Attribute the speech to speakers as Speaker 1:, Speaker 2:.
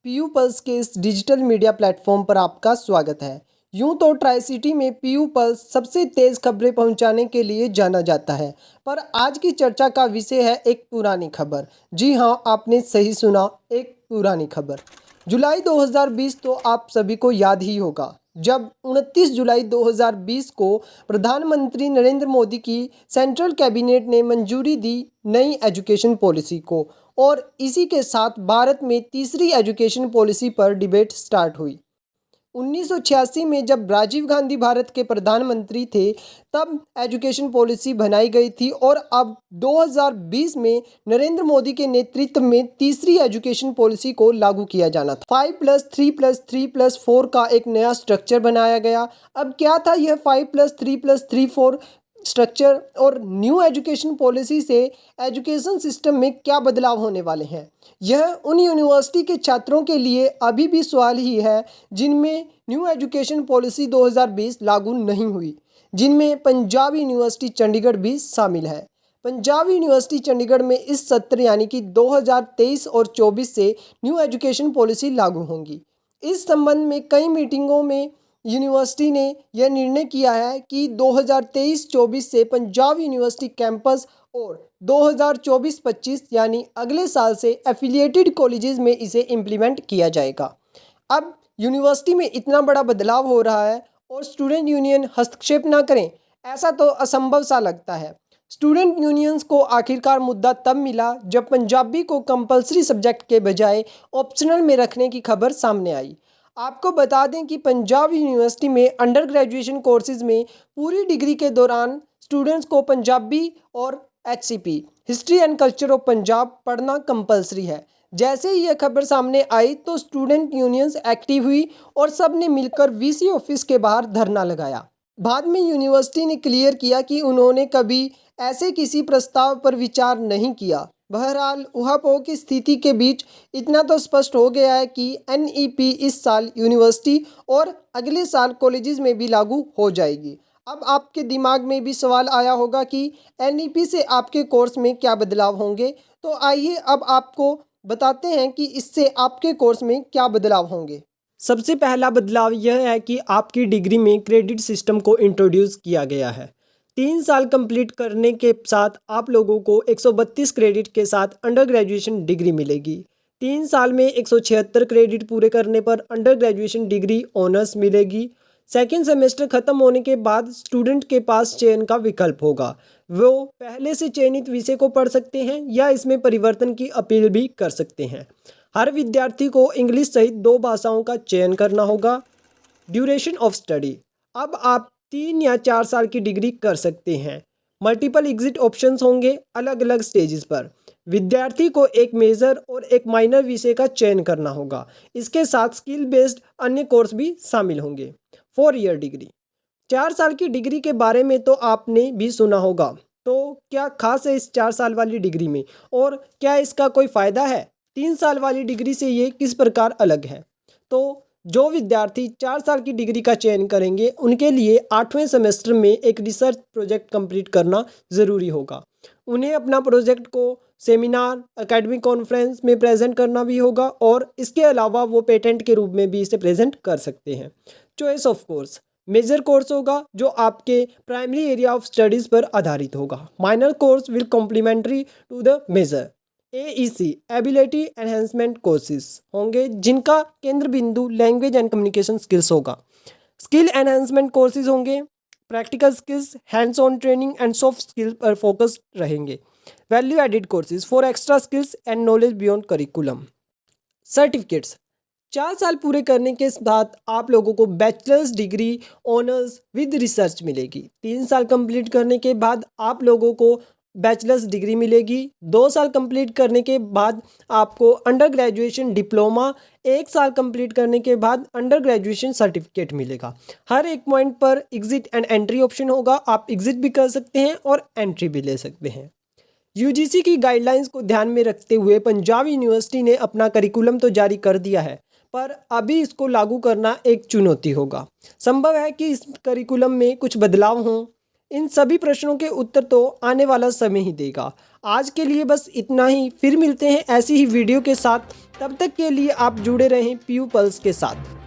Speaker 1: PU pulse के इस digital media platform पर आपका स्वागत है। यूं तो ट्राई सिटी में पीयू पल्स सबसे तेज़ खबरें पहुंचाने के लिए जाना जाता है, पर आज की चर्चा का विषय है एक पुरानी खबर। जी हां, आपने सही सुना, एक पुरानी खबर। जुलाई 2020 तो आप सभी को याद ही होगा, जब 29 जुलाई 2020 को प्रधानमंत्री नरेंद्र मोदी की सेंट्रल कैबिनेट ने मंजूरी दी नई एजुकेशन पॉलिसी को, और इसी के साथ भारत में तीसरी एजुकेशन पॉलिसी पर डिबेट स्टार्ट हुई। 1986 में जब राजीव गांधी भारत के प्रधानमंत्री थे, तब एजुकेशन पॉलिसी बनाई गई थी, और अब 2020 में नरेंद्र मोदी के नेतृत्व में तीसरी एजुकेशन पॉलिसी को लागू किया जाना था। 5+3+3+4 का एक नया स्ट्रक्चर बनाया गया। अब क्या था यह 5+3+3+4 स्ट्रक्चर, और न्यू एजुकेशन पॉलिसी से एजुकेशन सिस्टम में क्या बदलाव होने वाले हैं? यह उन यूनिवर्सिटी के छात्रों के लिए अभी भी सवाल ही है जिनमें न्यू एजुकेशन पॉलिसी 2020 लागू नहीं हुई, जिनमें पंजाब यूनिवर्सिटी चंडीगढ़ भी शामिल है। पंजाब यूनिवर्सिटी चंडीगढ़ में इस सत्र यानी कि 2023 और 24 से न्यू एजुकेशन पॉलिसी लागू होंगी। इस संबंध में कई मीटिंगों में यूनिवर्सिटी ने यह निर्णय किया है कि 2023-24 से पंजाब यूनिवर्सिटी कैंपस और 2024-25 यानी अगले साल से एफिलिएटेड कॉलेजेस में इसे इम्प्लीमेंट किया जाएगा। अब यूनिवर्सिटी में इतना बड़ा बदलाव हो रहा है और स्टूडेंट यूनियन हस्तक्षेप ना करें, ऐसा तो असंभव सा लगता है। स्टूडेंट यूनियंस को आखिरकार मुद्दा तब मिला जब पंजाबी को कंपलसरी सब्जेक्ट के बजाय ऑप्शनल में रखने की खबर सामने आई। आपको बता दें कि पंजाब यूनिवर्सिटी में अंडर ग्रेजुएशन कोर्सेज में पूरी डिग्री के दौरान स्टूडेंट्स को पंजाबी और HCP history and culture of Punjab पढ़ना कंपलसरी है। जैसे ही यह खबर सामने आई तो स्टूडेंट यूनियंस एक्टिव हुई और सब ने मिलकर VC ऑफिस के बाहर धरना लगाया। बाद में यूनिवर्सिटी ने क्लियर किया कि उन्होंने कभी ऐसे किसी प्रस्ताव पर विचार नहीं किया। बहरहाल ऊहापोह की स्थिति के बीच इतना तो स्पष्ट हो गया है कि NEP इस साल यूनिवर्सिटी और अगले साल कॉलेजेस में भी लागू हो जाएगी। अब आपके दिमाग में भी सवाल आया होगा कि NEP से आपके कोर्स में क्या बदलाव होंगे, तो आइए अब आपको बताते हैं कि इससे आपके कोर्स में क्या बदलाव होंगे। सबसे पहला बदलाव यह है कि आपकी डिग्री में क्रेडिट सिस्टम को इंट्रोड्यूस किया गया है। 3 साल कंप्लीट करने के साथ आप लोगों को 132 क्रेडिट के साथ अंडर ग्रेजुएशन डिग्री मिलेगी। 3 साल में 176 क्रेडिट पूरे करने पर अंडर ग्रेजुएशन डिग्री ऑनर्स मिलेगी। सेकेंड सेमेस्टर खत्म होने के बाद स्टूडेंट के पास चयन का विकल्प होगा। वो पहले से चयनित विषय को पढ़ सकते हैं या इसमें परिवर्तन की अपील भी कर सकते हैं। हर विद्यार्थी को इंग्लिश सहित 2 भाषाओं का चयन करना होगा। ड्यूरेशन ऑफ स्टडी, अब आप 3 या 4 साल की डिग्री कर सकते हैं। मल्टीपल एग्जिट ऑप्शंस होंगे अलग अलग स्टेजेस पर। विद्यार्थी को एक मेजर और एक माइनर विषय का चयन करना होगा। इसके साथ स्किल बेस्ड अन्य कोर्स भी शामिल होंगे। 4 ईयर डिग्री, 4 साल की डिग्री के बारे में तो आपने भी सुना होगा। तो क्या खास है इस 4 साल वाली डिग्री में, और क्या इसका कोई फ़ायदा है? 3 साल वाली डिग्री से ये किस प्रकार अलग है? तो जो विद्यार्थी 4 साल की डिग्री का चयन करेंगे उनके लिए 8वें सेमेस्टर में एक रिसर्च प्रोजेक्ट कंप्लीट करना ज़रूरी होगा। उन्हें अपना प्रोजेक्ट को सेमिनार, एकेडमिक कॉन्फ्रेंस में प्रेजेंट करना भी होगा, और इसके अलावा वो पेटेंट के रूप में भी इसे प्रेजेंट कर सकते हैं। Choice of course, major course होगा जो आपके प्राइमरी एरिया ऑफ स्टडीज़ पर आधारित होगा। Minor course will complementary to the major. AEC ability enhancement courses होंगे जिनका केंद्र बिंदु लैंग्वेज एंड कम्युनिकेशन स्किल्स होगा। स्किल एनहेंसमेंट कोर्सेज होंगे, practical skills, hands on training and soft skills पर फोकस रहेंगे। Value added courses for extra skills and knowledge beyond curriculum. Certificates, 4 साल पूरे करने के बाद आप लोगों को bachelors degree honours with research मिलेगी। 3 साल कंप्लीट करने के बाद आप लोगों को बैचलर्स डिग्री मिलेगी। 2 साल कंप्लीट करने के बाद आपको अंडर ग्रेजुएशन डिप्लोमा, 1 साल कंप्लीट करने के बाद अंडर ग्रेजुएशन सर्टिफिकेट मिलेगा। हर एक पॉइंट पर एग्जिट एंड एंट्री ऑप्शन होगा। आप एग्जिट भी कर सकते हैं और एंट्री भी ले सकते हैं। UGC की गाइडलाइंस को ध्यान में रखते हुए पंजाब यूनिवर्सिटी ने अपना करिकुलम तो जारी कर दिया है, पर अभी इसको लागू करना एक चुनौती होगा। संभव है कि इस करिकुलम में कुछ बदलाव हों। इन सभी प्रश्नों के उत्तर तो आने वाला समय ही देगा। आज के लिए बस इतना ही, फिर मिलते हैं ऐसी ही वीडियो के साथ। तब तक के लिए आप जुड़े रहें पीयू पल्स के साथ।